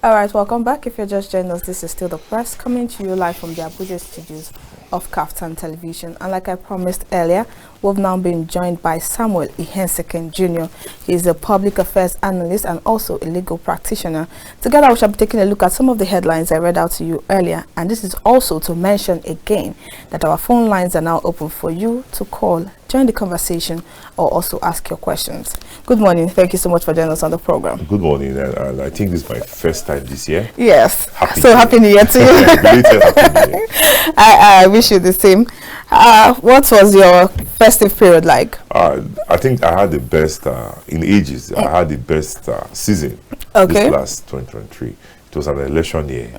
All right, welcome back. If you're just joining us, this is still the press coming to you live from the Abuja studios of KAFTAN television. And like I promised earlier, we've now been joined by Samuel Ihensekhien Jr. He's a public affairs analyst and also a legal practitioner. Together, we shall be taking a look at some of the headlines I read out to you earlier. And this is also to mention again that our phone lines are now open for you to call, join the conversation, or also ask your questions. Good morning. Thank you so much for joining us on the program. Good morning, and I think this is my first time this year. Yes. Happy New Year to you. Happy New Year. I wish you the same. What was your festive period like? I think I had the best in ages. I had the best season this last 2023. It was an election year,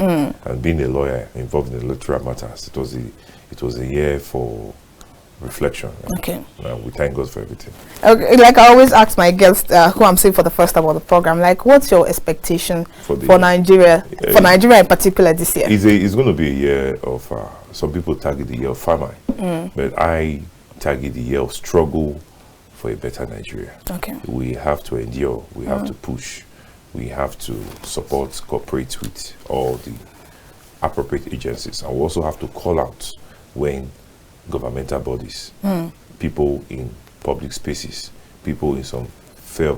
and being a lawyer involved in electoral matters, it was a year for reflection. Okay. We thank God for everything. Okay, like I always ask my guests who I'm seeing for the first time on the program, like, what's your expectation for Nigeria, for Nigeria in particular this year? It's going to be a year of, some people target the year of famine, but I target the year of struggle for a better Nigeria. Okay. We have to endure, we have to push, we have to support, cooperate with all the appropriate agencies, and we also have to call out when governmental bodies, people in public spaces, people in some sphere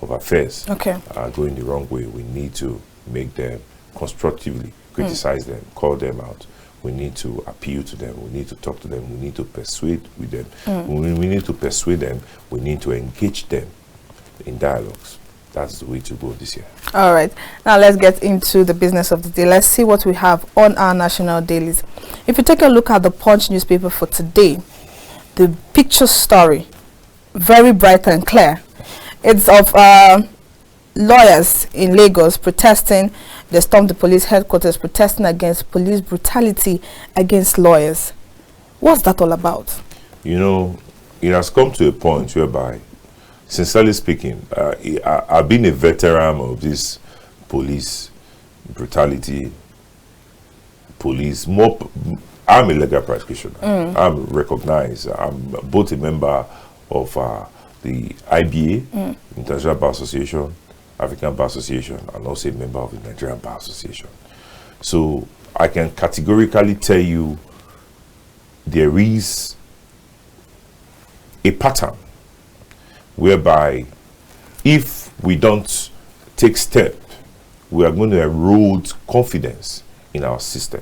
of affairs are going the wrong way. We need to make them constructively, criticize them, call them out. We need to appeal to them. We need to talk to them. We need to persuade with them. We need to persuade them. We need to engage them in dialogues. That's the way to go this year. All right. Now let's get into the business of the day. Let's see what we have on our national dailies. If you take a look at the Punch newspaper for today, the picture story, very bright and clear. It's of lawyers in Lagos protesting. They stormed the police headquarters protesting against police brutality against lawyers. What's that all about? You know, it has come to a point whereby, sincerely speaking, I've been a veteran of this police brutality. I'm a legal practitioner. I'm recognized. I'm both a member of the IBA, International Bar Association, African Bar Association, and also a member of the Nigerian Bar Association. So I can categorically tell you there is a pattern whereby if we don't take step, we are going to erode confidence in our system.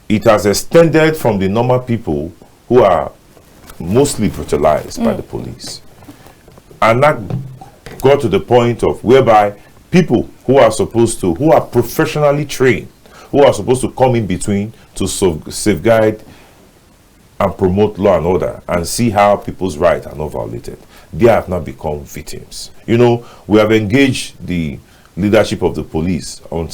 It has extended from the normal people who are mostly brutalized by the police. And that got to the point of whereby people who are professionally trained, who are supposed to come in between to safeguard and promote law and order and see how people's rights are not violated, they have now become victims. You know, we have engaged the leadership of the police on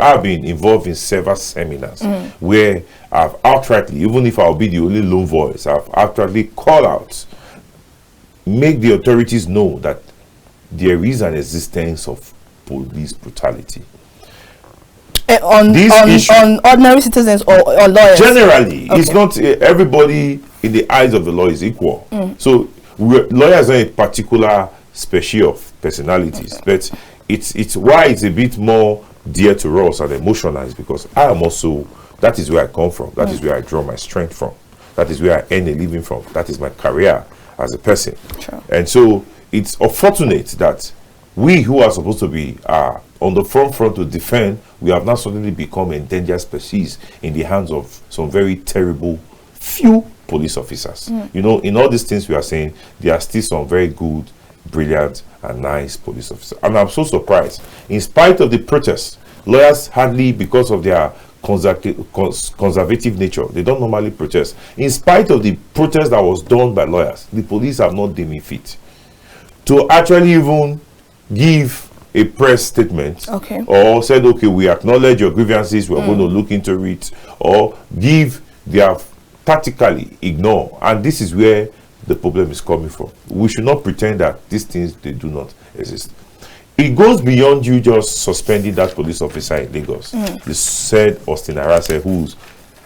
I've been involved in several seminars where I've outrightly, even if I'll be the only lone voice, I've outrightly called out, make the authorities know that there is an existence of police brutality. On ordinary citizens or lawyers? Generally, it's not everybody in the eyes of the law is equal. So lawyers are a particular species of personalities, but it's why it's a bit more dear to us and emotionalized, because I am also, that is where I come from, that is where I draw my strength from, that is where I earn a living from, that is my career as a person. Sure. And so it's unfortunate that we who are supposed to be on the front to defend, we have now suddenly become endangered species in the hands of some very terrible few police officers. You know, in all these things we are saying, there are still some very good, brilliant and nice police officers. And I'm so surprised. In spite of the protests, lawyers hardly, because of their conservative nature, they don't normally protest. In spite of the protest that was done by lawyers, the police have not deemed it fit to actually even give a press statement or said, okay, we acknowledge your grievances, we're going to look into it, or give their tactically ignore. And this is where the problem is coming from. We should not pretend that these things, they do not exist. It goes beyond you just suspending that police officer in Lagos. You said Austin Arase, who's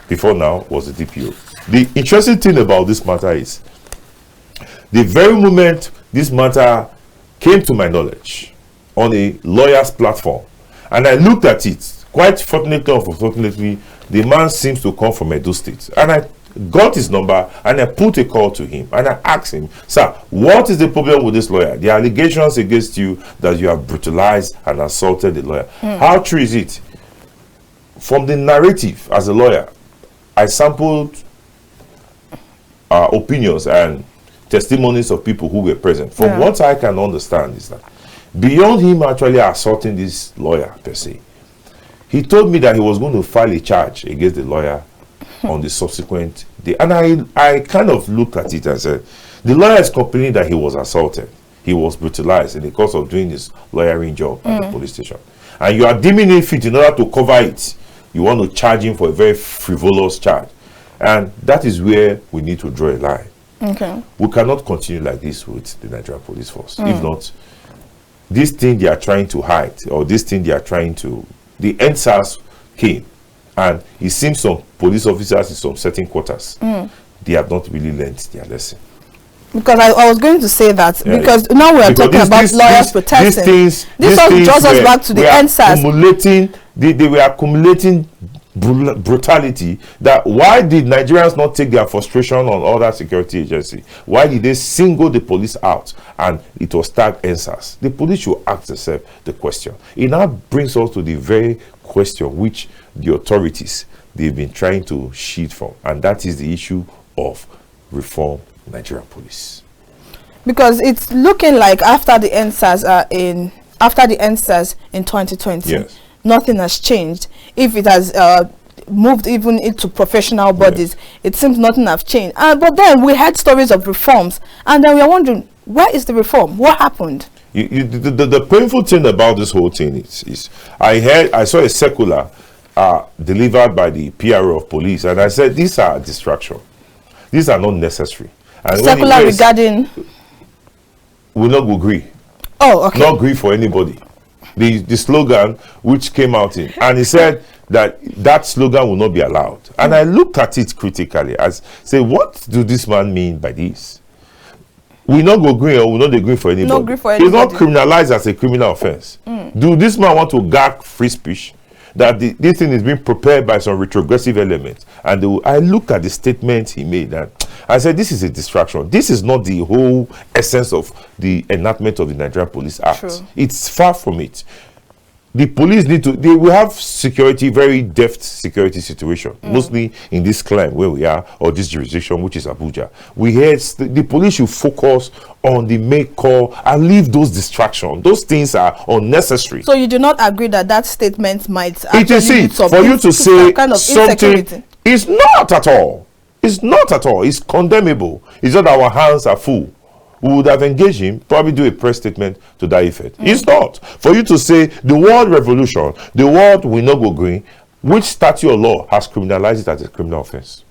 before now was the DPO. The interesting thing about this matter is the very moment this matter came to my knowledge on a lawyer's platform, and I looked at it. Quite fortunately or unfortunately, the man seems to come from Edo State, and I got his number and I put a call to him and I asked him, sir, what is the problem with this lawyer? The allegations against you that you have brutalized and assaulted the lawyer. How true is it? From the narrative as a lawyer, I sampled opinions and testimonies of people who were present. From what I can understand is that beyond him actually assaulting this lawyer per se, he told me that he was going to file a charge against the lawyer on the subsequent day. And I kind of looked at it and said, the lawyer is complaining that he was assaulted. He was brutalized in the course of doing his lawyering job at the police station. And you are deeming it fit in order to cover it. You want to charge him for a very frivolous charge. And that is where we need to draw a line. Okay. We cannot continue like this with the Nigerian police force. If not, this thing they are trying to hide, or this thing they are trying to... The NSAS came, and it seems some police officers in some certain quarters, they have not really learned their lesson. Because I was going to say that, because now we are talking about lawyers protesting. This all draws us back to the NSAS. They were accumulating brutality. That why did Nigerians not take their frustration on other security agency? Why did they single the police out and it was tagged NSAS? The police should ask themselves the question. It now brings us to the very question which the authorities, they've been trying to shield from, and that is the issue of reform Nigerian police. Because it's looking like after the NSAS in 2020, nothing has changed. If it has moved even into professional bodies, it seems nothing has changed. But then we had stories of reforms, and then we are wondering, where is the reform? What happened? The painful thing about this whole thing is I saw a circular delivered by the PRO of police, and I said, these are distractions. These are not necessary. And circular regarding? We not agree. Oh, okay. Not agree for anybody. The slogan which came out in, and he said that slogan will not be allowed. And I looked at it critically as say, what do this man mean by this? We not go agree, or we not agree for anybody. No agree for anybody. It's not criminalized as a criminal offense. Do this man want to gag free speech? That this thing is being prepared by some retrogressive elements. And I looked at the statement he made, and I said, this is a distraction. This is not the whole essence of the enactment of the Nigerian Police Act. True. It's far from it. The police they will have security, very deft security situation, mostly in this climb where we are, or this jurisdiction, which is Abuja. We heard the police should focus on the make call and leave those distractions. Those things are unnecessary. So you do not agree that statement might actually for you to say kind of something is not at all. It's not at all. It's condemnable. It's not our hands are full. We would have engaged him, probably do a press statement to that effect. It's not. For you to say the word revolution, the word will not go green, which statute of law has criminalized it as a criminal offense?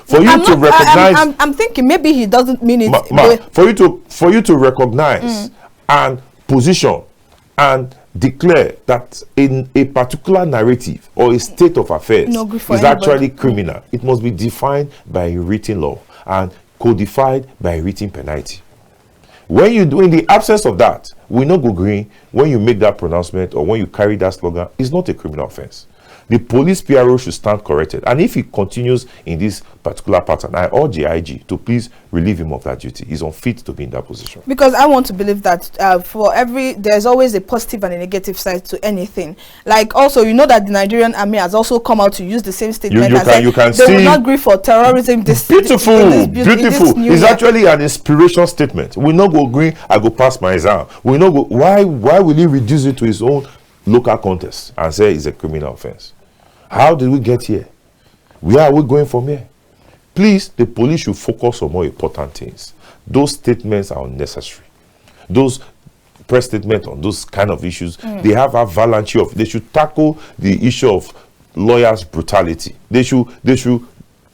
For you to recognize... I'm thinking maybe he doesn't mean it. For you to recognize and position and declare that in a particular narrative or a state of affairs is actually criminal, it must be defined by a written law and codified by a written penalty. When you do, in the absence of that, we not go green. When you make that pronouncement or when you carry that slogan, it's not a criminal offense. The police PRO should stand corrected, and if he continues in this particular pattern, I urge the IG to please relieve him of that duty. He's unfit to be in that position. Because I want to believe that there's always a positive and a negative side to anything. Like also, you know that the Nigerian army has also come out to use the same statement. You can see they will not agree for terrorism. Beautiful. It's actually an inspirational statement. We not go agree. I go pass my exam. We not go. Why will he reduce it to his own local contest and say it's a criminal offense? How did we get here? Where are we going from here? Please, the police should focus on more important things. Those statements are unnecessary. Those press statements on those kind of issues, they have avalanche of. They should tackle the issue of lawyers' brutality. They should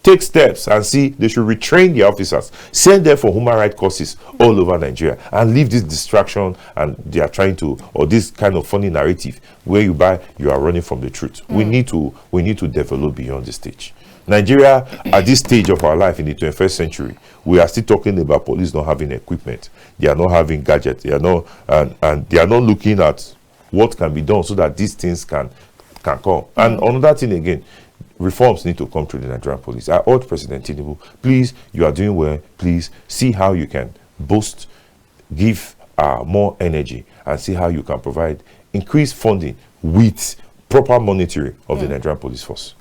take steps and see. They should retrain their officers, send them for human rights courses all over Nigeria, and leave this distraction and they are trying to, or this kind of funny narrative where you are running from the truth. We need to develop beyond the stage. Nigeria, at this stage of our life in the 21st century, we are still talking about police not having equipment. They are not having gadgets. They are not, and they are not looking at what can be done so that these things can come. And another thing again, reforms need to come through the Nigerian police. I urge President Tinubu, please, you are doing well. Please see how you can boost, give more energy, and see how you can provide increased funding with proper monitoring of the Nigerian police force.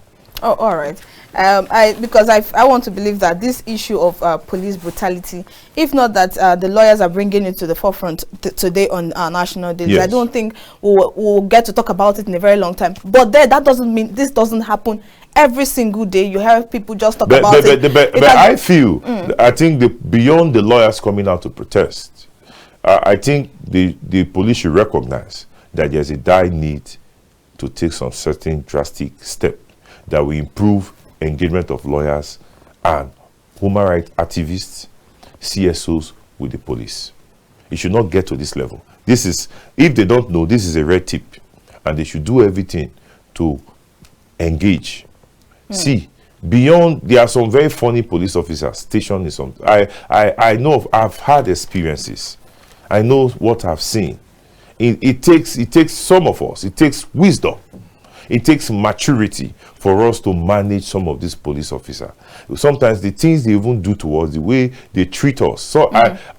Oh, all right. Because I want to believe that this issue of police brutality, if not that the lawyers are bringing it to the forefront today on National Day, yes. I don't think we'll get to talk about it in a very long time. But that doesn't mean this doesn't happen every single day. You have people just talk about it. But I feel, I think beyond the lawyers coming out to protest, I think the police should recognize that there's a dire need to take some certain drastic step that will improve engagement of lawyers and human rights activists, CSOs with the police. It should not get to this level. This is, if they don't know, this is a red tip, and they should do everything to engage. See, beyond, there are some very funny police officers stationed in some. I know, I've had experiences. I know what I've seen. It takes some of us. It takes wisdom. It takes maturity for us to manage some of these police officers. Sometimes the things they even do to us, the way they treat us. So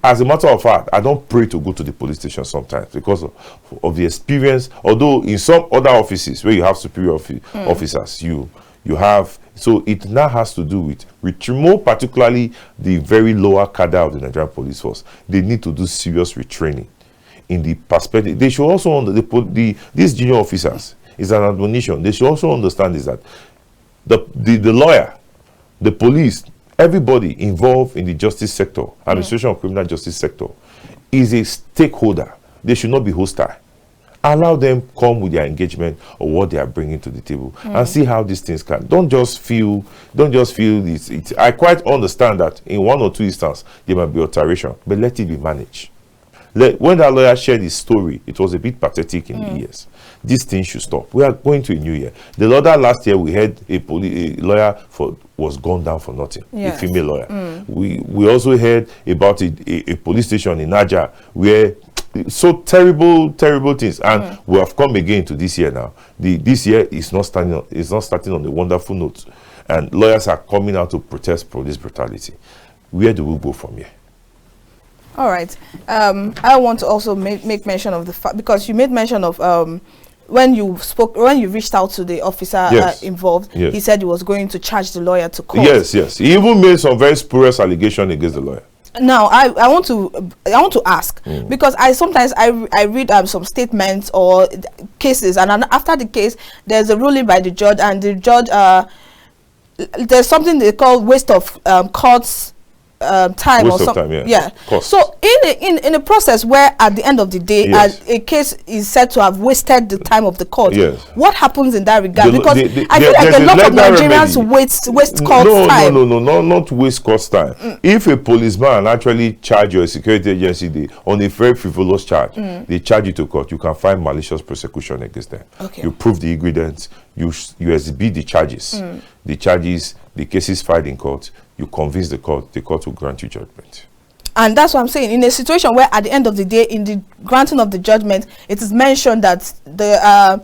as a matter of fact, I don't pray to go to the police station sometimes because of the experience. Although in some other offices where you have superior officers, you have. So it now has to do with more particularly the very lower cadre of the Nigerian police force. They need to do serious retraining in the perspective. They should also, these junior officers, is an admonition. They should also understand is that the lawyer, the police, everybody involved in the justice sector, administration of criminal justice sector, is a stakeholder. They should not be hostile. Allow them come with their engagement or what they are bringing to the table and see how these things can. Don't just feel this. I quite understand that in one or two instances there might be alteration, but let it be managed. When that lawyer shared his story, it was a bit pathetic in the ears. This thing should stop. We are going to a new year. The other last year we had a lawyer was gone down for nothing. Yes. A female lawyer. We also heard about a police station in Niger where so terrible things, and we have come again to this year now. This year is not starting on a wonderful note, and lawyers are coming out to protest police brutality. Where do we go from here? All right. I want to also make mention of the fact, because you made mention of when you reached out to the officer involved, he said he was going to charge the lawyer to court. Yes. He even made some very spurious allegation against the lawyer. Now I want to ask, because sometimes I read some statements or cases, and after the case there's a ruling by the judge, and the judge there's something they call waste of court's time waste or something. So in a process where at the end of the day a case is said to have wasted the time of the court, what happens in that regard? Because I feel like a lot of Nigerians waste court time. No, not waste court time. If a policeman actually charge your security agency on a very frivolous charge, they charge you to court, you can find malicious prosecution against them. You prove the ingredients, you exhibit the charges, the cases filed in court, you convince the court will grant you judgment. And that's what I'm saying. In a situation where at the end of the day, in the granting of the judgment, it is mentioned that the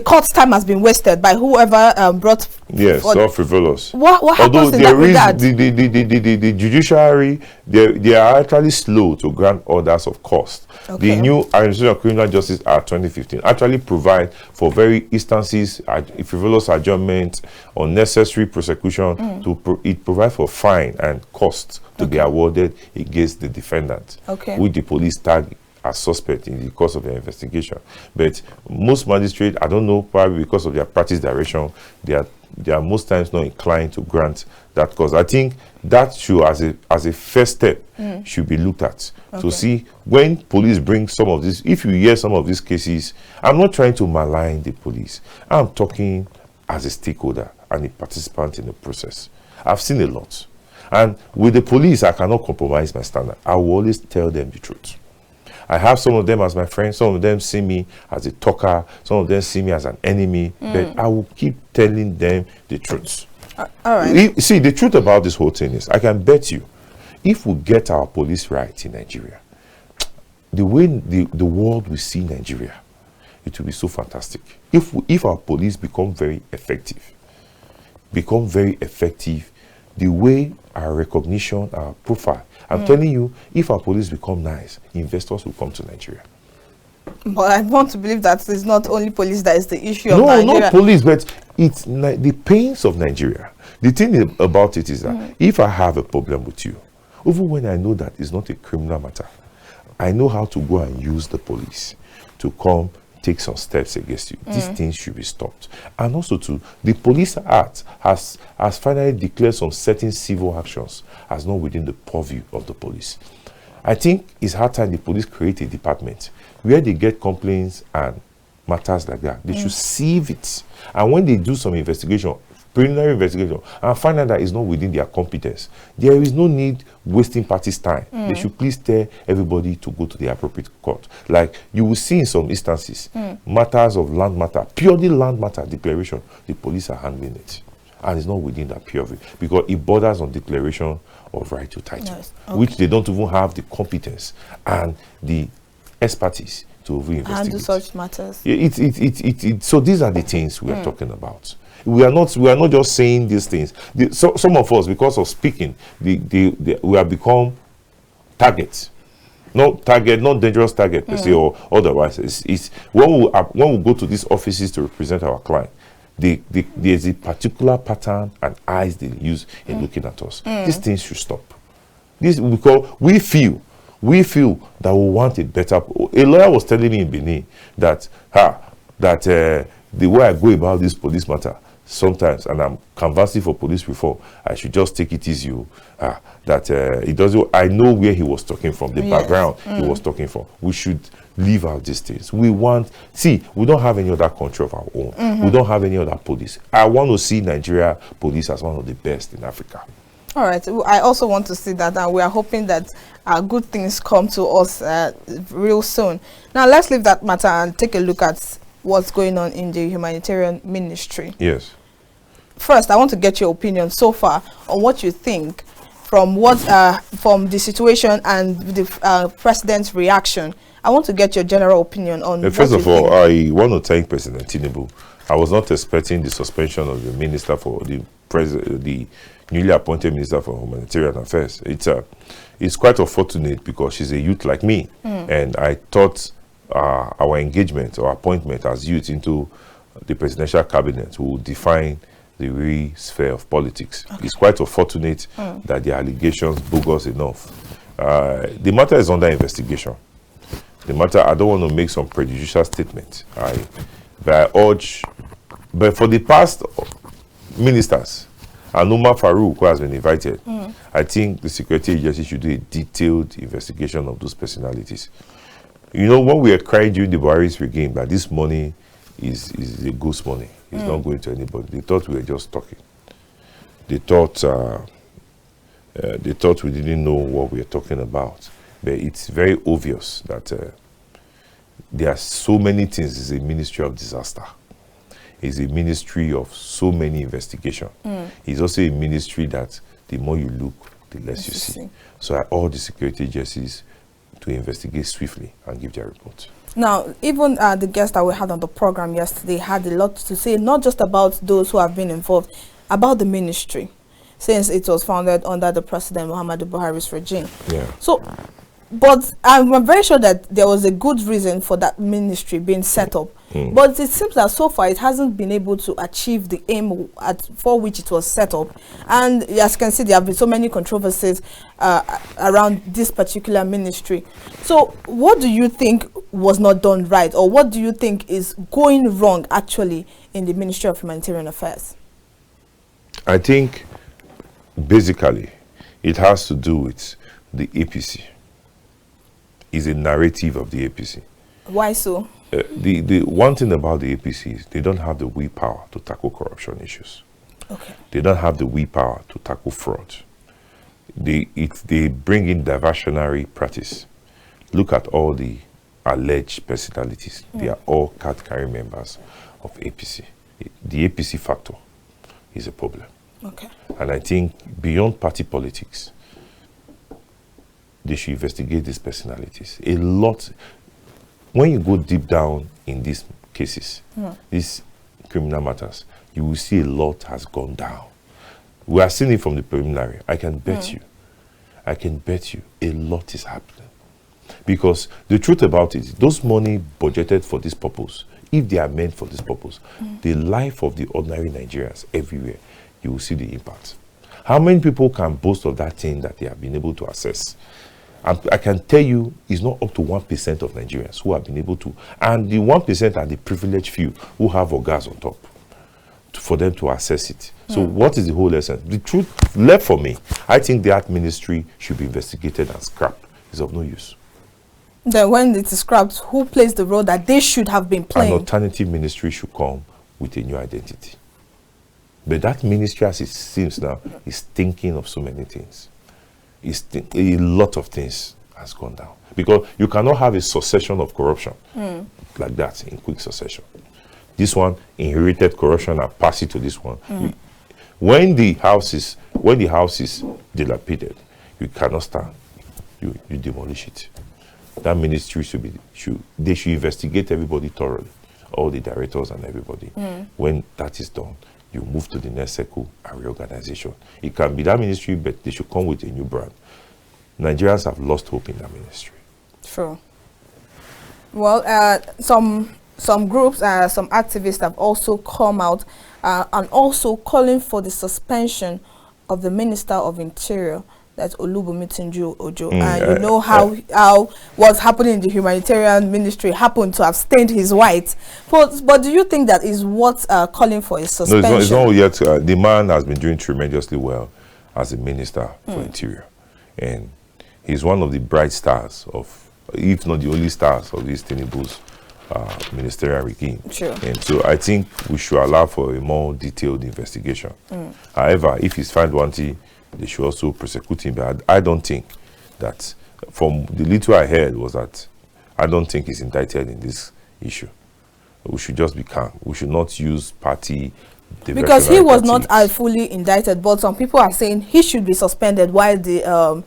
court's time has been wasted by whoever brought. Yes, so frivolous. What happens in that regard? The judiciary, they are actually slow to grant orders of cost. The new Administration of Criminal Justice Act 2015 actually provide for very instances, frivolous adjournment, unnecessary prosecution. It provides for fine and costs to be awarded against the defendant, which the police tag as suspect in the course of their investigation. But most magistrates, I don't know, probably because of their practice direction, they are most times not inclined to grant that cause. I think that should, as a first step, should be looked at to see when police bring some of this. If you hear some of these cases, I'm not trying to malign the police. I'm talking as a stakeholder and a participant in the process. I've seen a lot. And with the police, I cannot compromise my standard. I will always tell them the truth. I have some of them as my friends. Some of them see me as a talker. Some of them see me as an enemy. But I will keep telling them the truth. All right. See, the truth about this whole thing is, I can bet you, if we get our police right in Nigeria, the way the world will see Nigeria, it will be so fantastic. If our police become very effective, the way our recognition, our profile, I'm telling you, if our police become nice, investors will come to Nigeria. But I want to believe that it's not only police that is the issue of Nigeria. No, not police, but it's the pains of Nigeria. The thing about it is that if I have a problem with you, even when I know that it's not a criminal matter, I know how to go and use the police to come take some steps against you. These things should be stopped. And also too, the Police Act has finally declared some certain civil actions as not within the purview of the police. I think it's hard time the police create a department where they get complaints and matters like that. They should sieve it. And when they do some investigation, preliminary investigation, and find out that it's not within their competence, there is no need wasting parties' time. They should please tell everybody to go to the appropriate court. Like you will see in some instances, matters of land matter, purely land matter declaration, the police are handling it. And it's not within that purview because it borders on declaration of right to title, yes. Okay. which they don't even have the competence and the expertise to over-investigate. Handle such matters. So these are the things we are talking about. We are not just saying these things. Some of us, because of speaking, we have become targets. Not dangerous target per se or otherwise. It's when we go to these offices to represent our client, there's a particular pattern and eyes they use in looking at us. These things should stop. This because we feel that we want a better. A lawyer was telling me in Benin that the way I go about this police matter sometimes, and I'm canvassing for police reform, I should just take it easy. It doesn't. I know where he was talking from, the background he was talking from. We should leave out these things. We don't have any other country of our own. We don't have any other police. I want to see Nigeria police as one of the best in Africa. All right. I also want to see that, and we are hoping that good things come to us real soon. Now, let's leave that matter and take a look at what's going on in the humanitarian ministry. Yes. First, I want to get your opinion so far on what you think from the situation and the president's reaction. I want to get your general opinion on. First of all, I want to thank President Tinubu. I was not expecting the suspension of the minister for the newly appointed minister for humanitarian affairs. It's quite unfortunate because she's a youth like me, and I thought our engagement or appointment as youth into the presidential cabinet will define the real sphere of politics. Okay. It's quite unfortunate that the allegations bogus enough. The matter is under investigation. The matter, I don't want to make some prejudicial statement. But for the past ministers, and Umar Farouk, who has been invited, I think the security agency should do a detailed investigation of those personalities. You know, when we are crying during the Buhari's regime that this money is a ghost money, it's not going to anybody. They thought we were just talking. They thought we didn't know what we were talking about. But it's very obvious that there are so many things. It's a ministry of disaster. It's a ministry of so many investigations. It's also a ministry that the more you look, the less you see. So all the security agencies to investigate swiftly and give their report. Now, even the guest that we had on the program yesterday had a lot to say, not just about those who have been involved, about the ministry, since it was founded under the President Muhammadu Buhari's regime. Yeah. So, but I'm very sure that there was a good reason for that ministry being set up. But it seems that so far it hasn't been able to achieve the aim for which it was set up. And as you can see, there have been so many controversies around this particular ministry. So what do you think was not done right, or what do you think is going wrong actually in the Ministry of Humanitarian Affairs? I think basically it has to do with the APC. It's a narrative of the APC. Why so? The one thing about the APC is they don't have the willpower to tackle corruption issues. Okay. They don't have the willpower to tackle fraud. They bring in diversionary practice. Look at all the alleged personalities, they are all card-carrying members of APC. The APC factor is a problem. Okay. And I think beyond party politics, they should investigate these personalities. A lot, when you go deep down in these cases, these criminal matters, you will see a lot has gone down. We are seeing it from the preliminary. I can bet you a lot is happening. Because the truth about it, those money budgeted for this purpose, if they are meant for this purpose, the life of the ordinary Nigerians everywhere, you will see the impact. How many people can boast of that thing that they have been able to access? I can tell you it's not up to 1% of Nigerians who have been able to, and the 1% are the privileged few who have organs on top for them to access it. So what is the whole essence? The truth left for me, I think the art ministry should be investigated and scrapped. It's of no use. Then when it is scrapped, who plays the role that they should have been playing? An alternative ministry should come with a new identity. But that ministry, as it seems now, is thinking of so many things. A lot of things has gone down. Because you cannot have a succession of corruption like that in quick succession. This one inherited corruption and pass it to this one. When the house is dilapidated, you cannot stand. You demolish it. That ministry they should investigate everybody thoroughly, all the directors and everybody. When that is done, you move to the next circle and reorganization. It can be that ministry, but they should come with a new brand. Nigerians have lost hope in that ministry. True. Well, some groups, some activists have also come out and also calling for the suspension of the Minister of Interior, that's Olubunmi Ojo. And you know how what's happening in the humanitarian ministry happened to have stained his white. But do you think that is what calling for a suspension? No, it's not yet. The man has been doing tremendously well as a Minister for Interior. And he's one of the bright stars of, if not the only stars of this Tinubu's ministerial regime. Sure. And so I think we should allow for a more detailed investigation. However, if he's found wanting, they should also prosecute him. But I don't think that, from the little I heard, was that I don't think he's indicted in this issue. We should just be calm. We should not use party diversion. Because he was not fully indicted, but some people are saying he should be suspended while the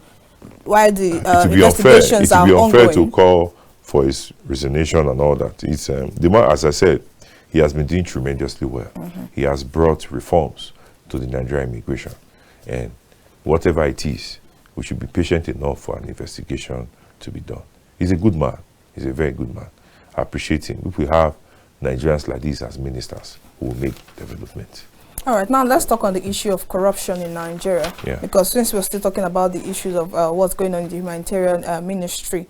investigations are ongoing. It would be unfair to call for his resignation and all that. It's the man, as I said, he has been doing tremendously well. He has brought reforms to the Nigerian immigration, and whatever it is, we should be patient enough for an investigation to be done. He's a good man. He's a very good man. I appreciate him. If we have Nigerians like this as ministers, who will make development. All right, now let's talk on the issue of corruption in Nigeria. Yeah. Because since we're still talking about the issues of what's going on in the humanitarian ministry,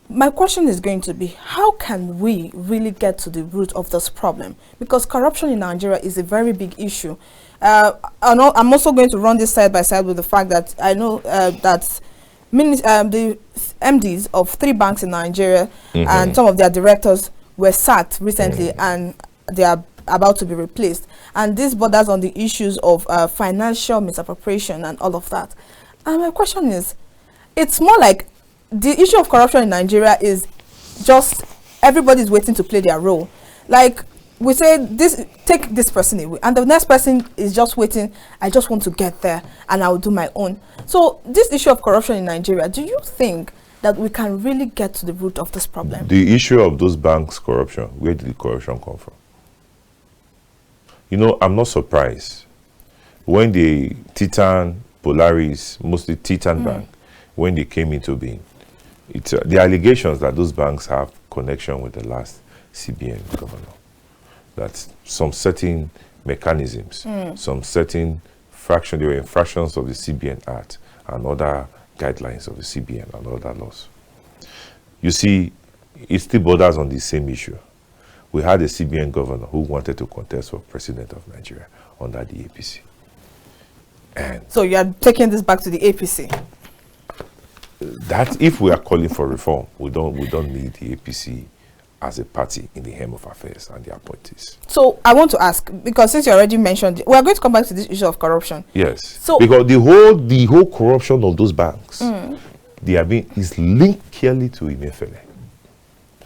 my question is going to be, how can we really get to the root of this problem? Because corruption in Nigeria is a very big issue. I'm also going to run this side by side with the fact that I know that the MDs of 3 banks in Nigeria and some of their directors were sacked recently, and they are about to be replaced. And this borders on the issues of financial misappropriation and all of that. And my question is, it's more like the issue of corruption in Nigeria is just everybody's waiting to play their role. Like, we say, take this person away, and the next person is just waiting. I just want to get there and I'll do my own. So this issue of corruption in Nigeria, do you think that we can really get to the root of this problem? The issue of those banks' corruption, where did the corruption come from? You know, I'm not surprised when the Titan, Polaris, mostly Titan Bank, when they came into being, it's the allegations that those banks have connection with the last CBN governor. That some certain mechanisms, some certain there were infractions of the CBN Act and other guidelines of the CBN and other laws. You see, it still borders on the same issue. We had a CBN governor who wanted to contest for president of Nigeria under the APC. And so you are taking this back to the APC? That if we are calling for reform, we don't need the APC as a party in the hem of affairs and the appointees. So I want to ask, because since you already mentioned, we are going to come back to this issue of corruption. Yes. So because the whole corruption of those banks, is linked clearly to Ihensekhien.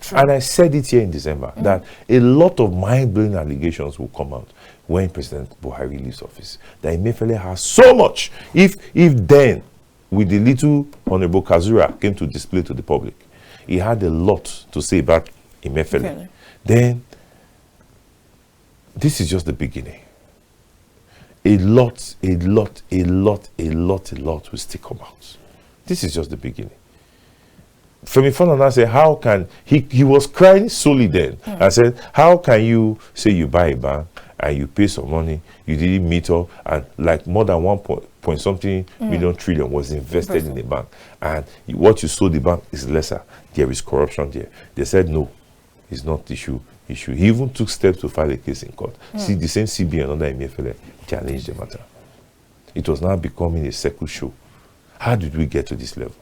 True. And I said it here in December, that a lot of mind-blowing allegations will come out when President Buhari leaves office. That Emefiele has so much. If then, with the little Honorable Kazura came to display to the public, he had a lot to say about Emefiele. Okay. Then, this is just the beginning. A lot will still come out. This is just the beginning. Femi Falana said, how can, he was crying solely then. I said, how can you say you buy a bank and you pay some money, you didn't meet up, and like more than 1.something million trillion was invested in the bank, and what you sold the bank is lesser. There is corruption there. They said, no, it's not issue. He even took steps to file a case in court. See, the same CBN under Emefiele challenged the matter. It was now becoming a circle show. How did we get to this level?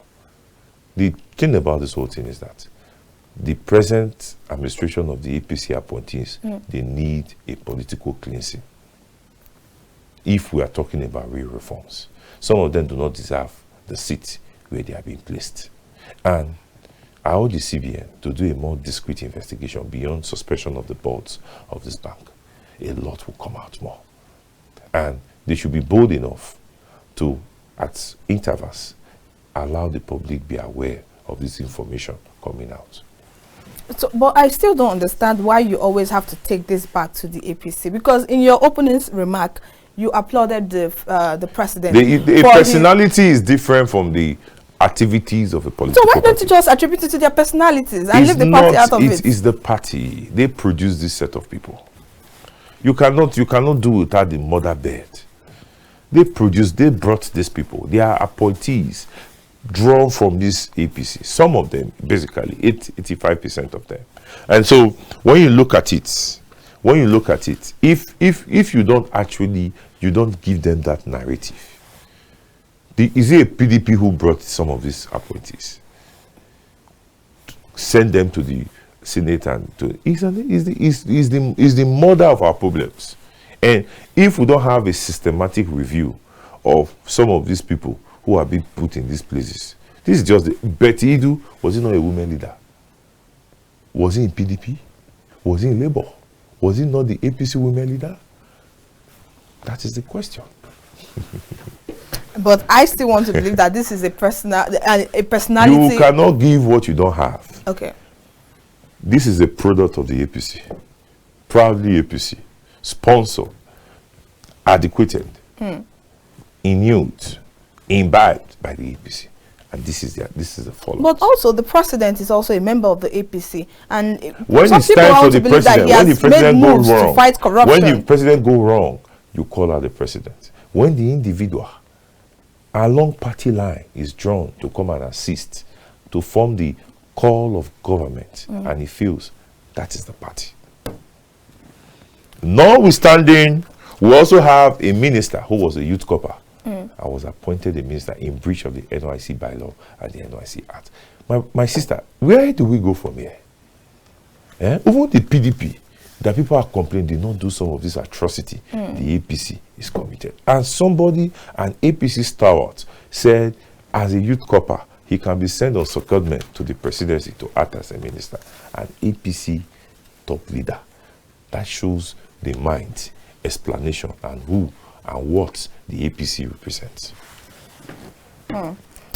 The thing about this whole thing is that the present administration of the APC appointees, they need a political cleansing. If we are talking about real reforms, some of them do not deserve the seat where they are being placed. And I hold the CBN to do a more discreet investigation beyond suspension of the boards of this bank. A lot will come out more. And they should be bold enough to, at intervals, allow the public be aware of this information coming out. So, but I still don't understand why you always have to take this back to the APC, because in your opening remark, you applauded the president. The personality is different from the activities of a political party. So why don't party. You just attribute it to their personalities and leave the party out of it? It's the party. They produce this set of people. You cannot do without the mother bed. They brought these people. They are appointees drawn from this APC. Some of them, basically 85% of them. And so when you look at it, if you don't give them that narrative. Is it a PDP who brought some of these appointees? Send them to the Senate and to is the mother of our problems. And if we don't have a systematic review of some of these people who have been put in these places, this is just Betty Idu. Was he not a women leader? Was he in PDP? Was he in Labour? Was he not the APC women leader? That is the question. But I still want to believe that this is a personality. You cannot give what you don't have. Okay. This is a product of the APC. Proudly APC. Sponsored. Adequated. Inured. Imbibed by the APC. And this is the follow. But also the president is also a member of the APC. And when some it's people time want for to the believe that president, he has made moves to fight corruption. When the president go wrong, you call out the president. When the individual along party line is drawn to come and assist to form the call of government, and he feels that is the party. Notwithstanding, we also have a minister who was a youth corper. I was appointed a minister in breach of the NYC bylaw and the NYC Act. My sister, where do we go from here? Even the PDP, that people are complaining did not do some of this atrocity, the APC is committed. And somebody, an APC stalwart, said as a youth corper, he can be sent on secondment to the presidency to act as a minister. An APC top leader. That shows the mind, explanation, and who and what the APC represents.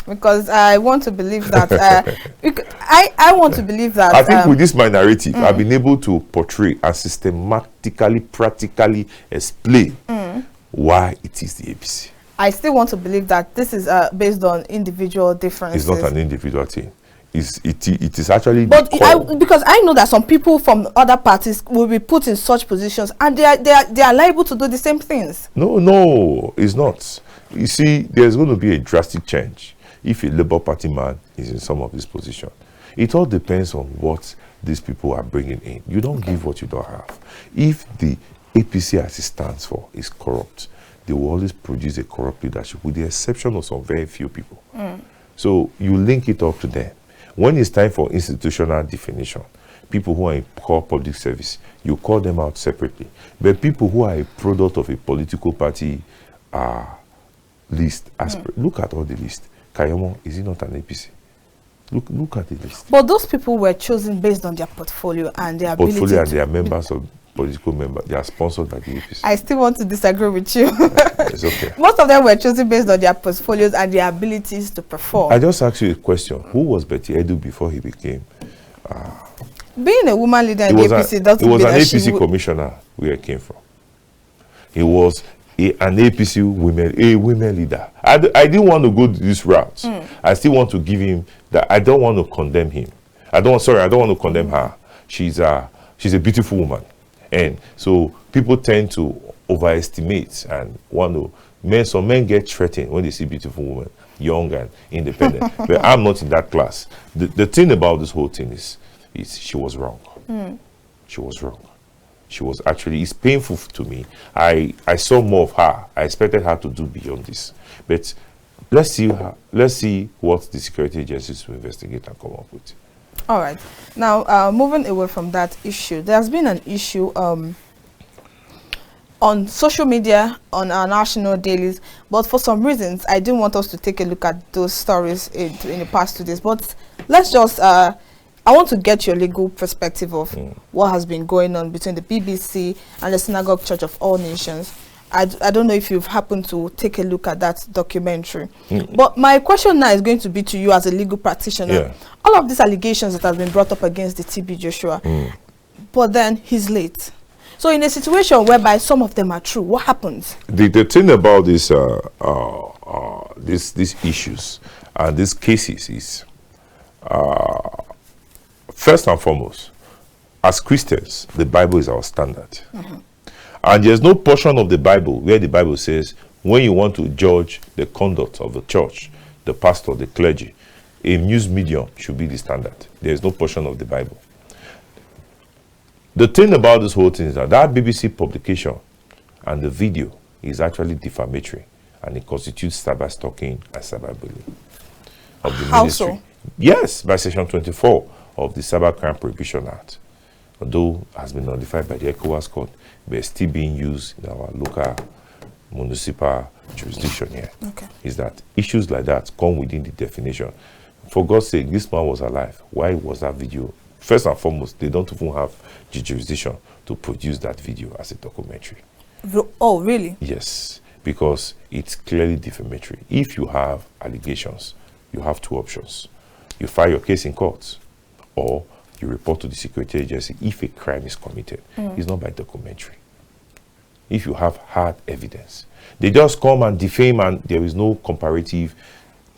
Because I want to believe that I want to believe that I think with this my narrative, I've been able to portray and systematically, practically explain why it is the APC. I still want to believe that this is based on individual differences. It's not an individual thing. It is actually. But because I know that some people from other parties will be put in such positions, and they are liable to do the same things. No, it's not. You see, there's going to be a drastic change if a Labour Party man is in some of this position. It all depends on what these people are bringing in. You don't give what you don't have. If the APC as it stands for is corrupt, they will always produce a corrupt leadership, with the exception of some very few people. So you link it up to them. When it's time for institutional definition, people who are in core public service, you call them out separately. But people who are a product of a political party list, look at all the list. Kayomo, is he not an APC? Look at the list. But those people were chosen based on their portfolio and their ability. Portfolio and they are members of political members. They are sponsored by the APC. I still want to disagree with you. It's okay. Most of them were chosen based on their portfolios and their abilities to perform. I just asked you a question. Who was Betty Edu before he became? Being a woman leader in the APC doesn't mean that he was an APC commissioner where he came from. He was an APC women leader. I didn't want to go this route. I still want to give him that. I don't want to condemn him. I don't want to condemn her. She's a beautiful woman. And so people tend to overestimate and want to, some men get threatened when they see beautiful women, young and independent. But I'm not in that class. The thing about this whole thing is she was wrong. She was wrong. She was actually, it's painful to me. I saw more of her. I expected her to do beyond this. But let's see what the security agencies will investigate and come up with. All right. Now, moving away from that issue, there's been an issue on social media, on our national dailies, but for some reasons, I didn't want us to take a look at those stories in the past 2 days. But let's just, I want to get your legal perspective of what has been going on between the BBC and the Synagogue Church of All Nations. I don't know if you've happened to take a look at that documentary. But my question now is going to be to you as a legal practitioner. Yeah. All of these allegations that have been brought up against the TB Joshua, but then he's late. So in a situation whereby some of them are true, what happens? The thing about this, these issues and these cases is, first and foremost, as Christians, the Bible is our standard. And there's no portion of the Bible where the Bible says, when you want to judge the conduct of the church, the pastor, the clergy, a news medium should be the standard. There's no portion of the Bible. The thing about this whole thing is that BBC publication and the video is actually defamatory, and it constitutes cyber stalking and cyberbullying of the ministry. So? Yes, by Section 24 of the Cybercrime Prohibition Act. Although it has been notified by the ECOWAS Court, but it's still being used in our local municipal jurisdiction here. Okay. Is that issues like that come within the definition. For God's sake, this man was alive. Why was that video? First and foremost, they don't even have the jurisdiction to produce that video as a documentary. Oh, really? Yes, because it's clearly defamatory. If you have allegations, you have two options. You file your case in court, or you report to the security agency if a crime is committed. It's not by documentary. If you have hard evidence, they just come and defame, and there is no comparative,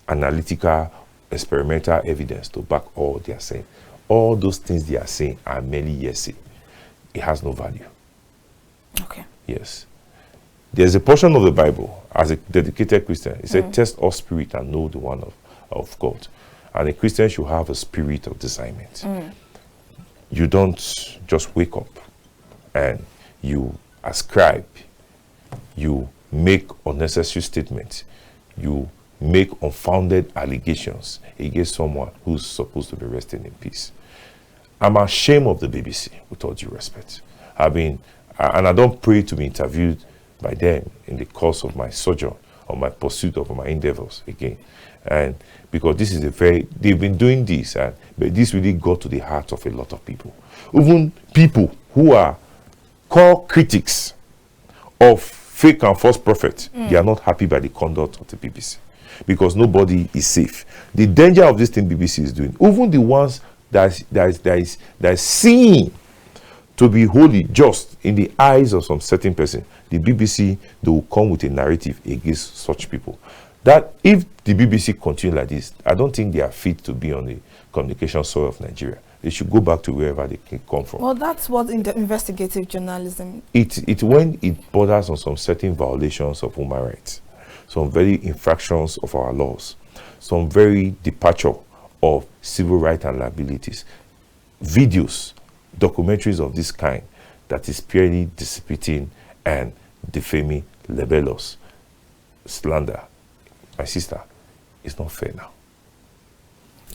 analytical, experimental evidence to back all they are saying. All those things they are saying are merely hearsay. It has no value. Okay. Yes. There's a portion of the Bible, as a dedicated Christian, it says, test all spirit and know the one of God. And a Christian should have a spirit of discernment. You don't just wake up and you ascribe, you make unnecessary statements, you make unfounded allegations against someone who's supposed to be resting in peace. I'm ashamed of the BBC, with all due respect. And I don't pray to be interviewed by them in the course of my sojourn or my pursuit of my endeavors again. And because this is they've been doing this, but this really got to the heart of a lot of people. Even people who are core critics of fake and false prophets, they are not happy by the conduct of the BBC. Because nobody is safe. The danger of this thing BBC is doing, even the ones that is seen to be wholly just in the eyes of some certain person, the BBC, they will come with a narrative against such people. That if the BBC continue like this, I don't think they are fit to be on the communication soil of Nigeria. They should go back to wherever they can come from. Well, that's what in the investigative journalism. It when it borders on some certain violations of human rights, some very infractions of our laws, some very departure of civil rights and liabilities, videos, documentaries of this kind that is purely dissipating and defaming, libelous, slander. My sister, it's not fair now.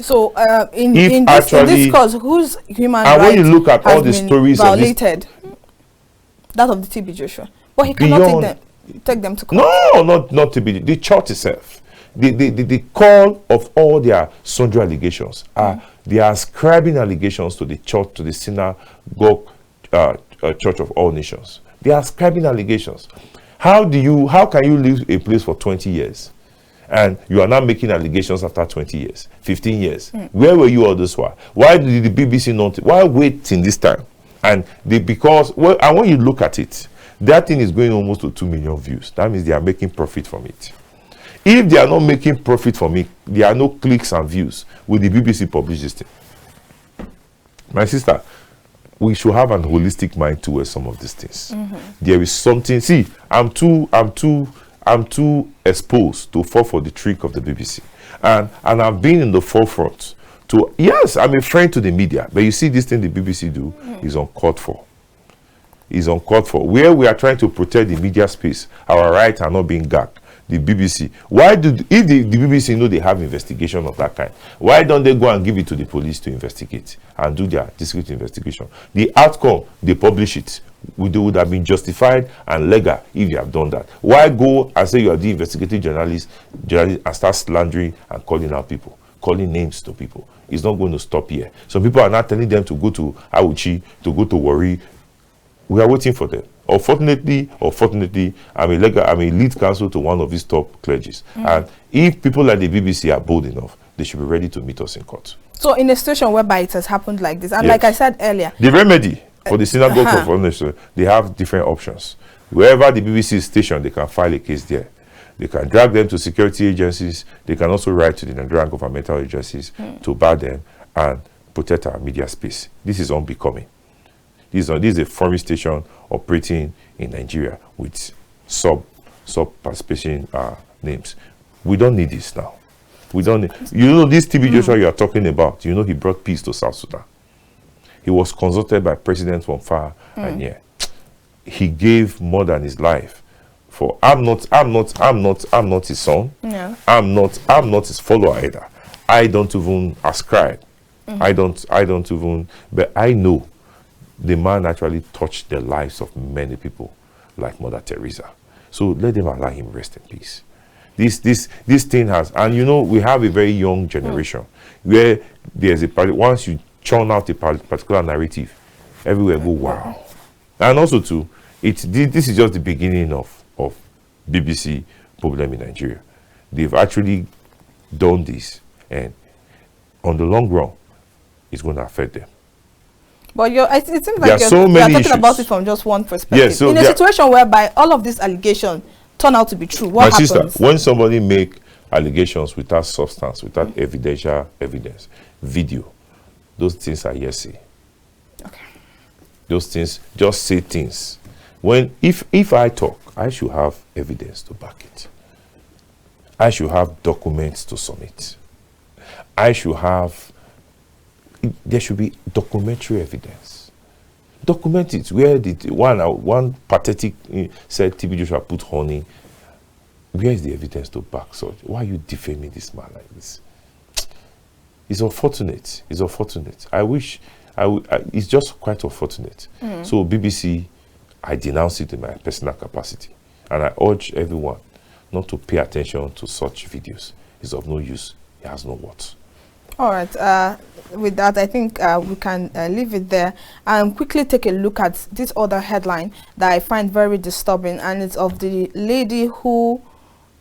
So in this cause, whose human rights when you look at all the stories violated? That of the TB Joshua. But he cannot take them to court. No, not TB. The church itself. the call of all their sundry allegations are they are ascribing allegations to the church, to the synagogue church of all nations. They are ascribing allegations. How can you leave a place for 20 years and you are now making allegations after 20 years, 15 years? Where were you all this while? Why did the BBC not? Why wait in this time? And and when you look at it, that thing is going almost to 2 million views. That means they are making profit from it. If they are not making profit from it, there are no clicks and views. Will the BBC publish this thing? My sister, we should have an holistic mind towards some of these things. There is something. See, I'm too exposed to fall for the trick of the BBC, and I've been in the forefront. Yes, I'm a friend to the media, but you see, this thing the BBC do is uncalled for. Is uncalled for. Where we are trying to protect the media space, our rights are not being gagged. The BBC, if the BBC know they have investigation of that kind, why don't they go and give it to the police to investigate and do their discreet investigation? The outcome, they publish it. Would have been justified and legal if they have done that. Why go and say you are the investigative journalist and start slandering and calling out people, calling names to people? It's not going to stop here. Some people are not telling them to go to Auchi, to go to Warri. We are waiting for them. Unfortunately, I'm a lead counsel to one of these top clergies. And if people like the BBC are bold enough, they should be ready to meet us in court. So in a situation whereby it has happened like this, and like I said earlier, the remedy for the synagogue of honesty, they have different options. Wherever the BBC is stationed, they can file a case there. They can drag them to security agencies. They can also write to the Nigerian governmental agencies to bar them and protect our media space. This is unbecoming. This is a foreign station operating in Nigeria with sub-participation names. We don't need this now. We don't need. You know, this TB Joshua you are talking about, you know, he brought peace to South Sudan. He was consulted by presidents from far and near. He gave more than his life for. I'm not his son. Yeah. I'm not his follower either. I don't even ascribe. I don't even. But I know the man actually touched the lives of many people, like Mother Teresa. So let them allow him rest in peace. This thing has, and you know, we have a very young generation where there's once you churn out a particular narrative, everywhere go wow. And also too, this is just the beginning of BBC problem in Nigeria. They've actually done this, and on the long run, it's going to affect them. But it seems like you're talking about it from just one perspective. Yes, so in a situation whereby all of these allegations turn out to be true, what happens? Sister, when somebody make allegations without substance, without evidence, video, those things are hearsay. Okay. Those things, just say things. If I talk, I should have evidence to back it. I should have documents to submit. There should be documentary evidence. Document it. Where did one pathetic said TB Joshua put honey? Where is the evidence to back such? Why are you defaming this man like this? It's unfortunate. It's unfortunate. It's just quite unfortunate. So BBC, I denounce it in my personal capacity, and I urge everyone not to pay attention to such videos. It's of no use. It has no worth. All right. With that, I think we can leave it there and quickly take a look at this other headline that I find very disturbing, and it's of the lady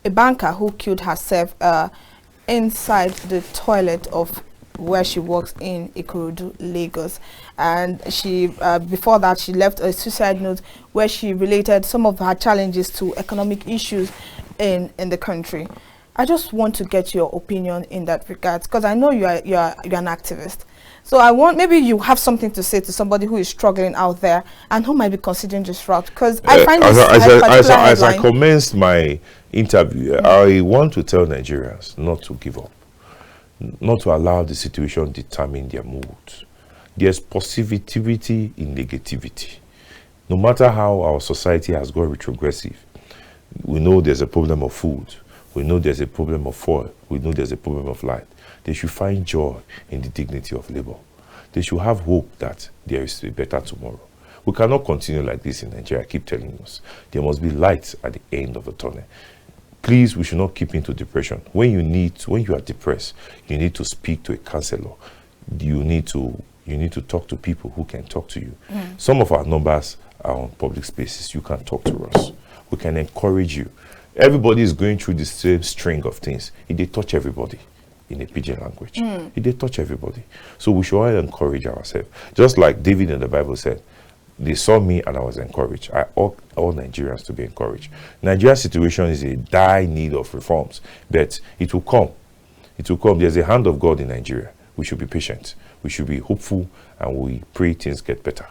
a banker who killed herself inside the toilet of where she works in Ikorodu, Lagos. And she, before that, she left a suicide note where she related some of her challenges to economic issues in the country. I just want to get your opinion in that regard, because I know you're an activist. So I want, maybe you have something to say to somebody who is struggling out there and who might be considering this route, because I find this as I commenced my interview, I want to tell Nigerians not to give up, not to allow the situation determine their mood. There's positivity in negativity. No matter how our society has gone retrogressive, we know there's a problem of food. We know there's a problem of fuel. We know there's a problem of light. They should find joy in the dignity of labor. They should have hope that there is a better tomorrow. We cannot continue like this in Nigeria. I keep telling us. There must be light at the end of the tunnel. Please, we should not keep into depression. When you are depressed, you need to speak to a counselor. You need to talk to people who can talk to you. Some of our numbers are on public spaces. You can talk to us. We can encourage you. Everybody is going through the same string of things. They touch everybody in a pidgin language. They touch everybody. So we should all encourage ourselves. Just like David in the Bible said, they saw me and I was encouraged. I ought all Nigerians to be encouraged. Nigeria's situation is a dire need of reforms, but it will come. It will come. There's a hand of God in Nigeria. We should be patient. We should be hopeful, and we pray things get better.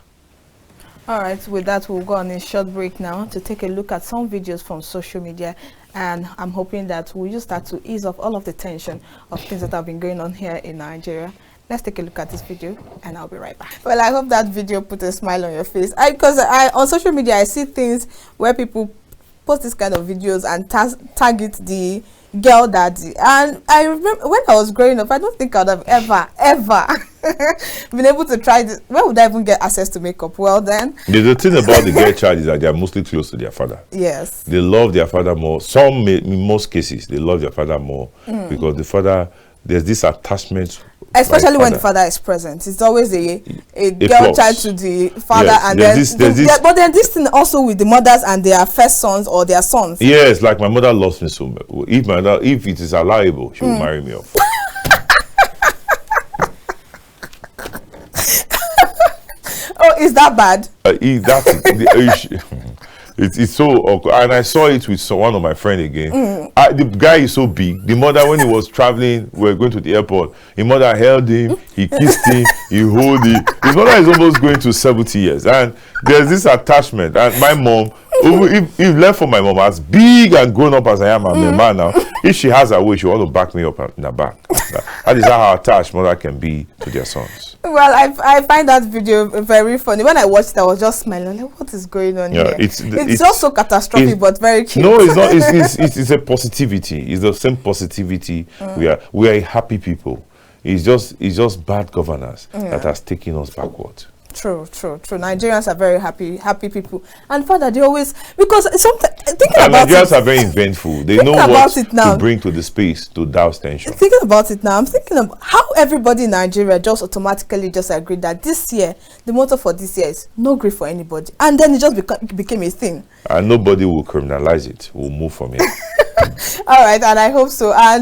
All right, with that, we'll go on a short break now to take a look at some videos from social media, and I'm hoping that we'll just start to ease off all of the tension of things that have been going on here in Nigeria. Let's take a look at this video, and I'll be right back. Well, I hope that video put a smile on your face. Because on social media, I see things where people post this kind of videos and tag it the girl daddy. And I remember when I was growing up, I don't think I would have ever been able to try this. Where would I even get access to makeup? Well, then. The thing about the girl child is that they are mostly close to their father. Yes. They love their father more. Some, in most cases, they love their father more because the father, there's this attachment. Especially when the father is present. It's always a girl child to the father. Yes, and but then this thing also with the mothers and their first sons or their sons. Yes, like my mother loves me so much. If it is allowable, she will marry me off. Oh, is that bad? It's so awkward. And I saw it with one of my friends again. The guy is so big. The mother, when he was traveling, we were going to the airport. The mother held him, he kissed him, he held him. His mother is almost going to 70 years. And there's this attachment. And my mom, if left for my mom, as big and grown up as I am, I'm a man now. If she has her way, she want to back me up in the back. That is how attached mother can be to their sons. Well, I find that video very funny. When I watched it, I was just smiling. Like, what is going on here? It's also catastrophic, but very cute. No, it's not. It's a positivity. It's the same positivity. We are a happy people. It's just bad governance that has taken us backward. True. Nigerians are very happy people. And Father, they always, because sometimes thinking about Nigerians it, are very inventful. They know what to bring to the space to douse tension. Thinking about it now, I'm thinking of how everybody in Nigeria just automatically just agreed that this year, the motto for this year is no grief for anybody. And then it just became a thing. And nobody will criminalize it. We'll move from here. All right, and I hope so. And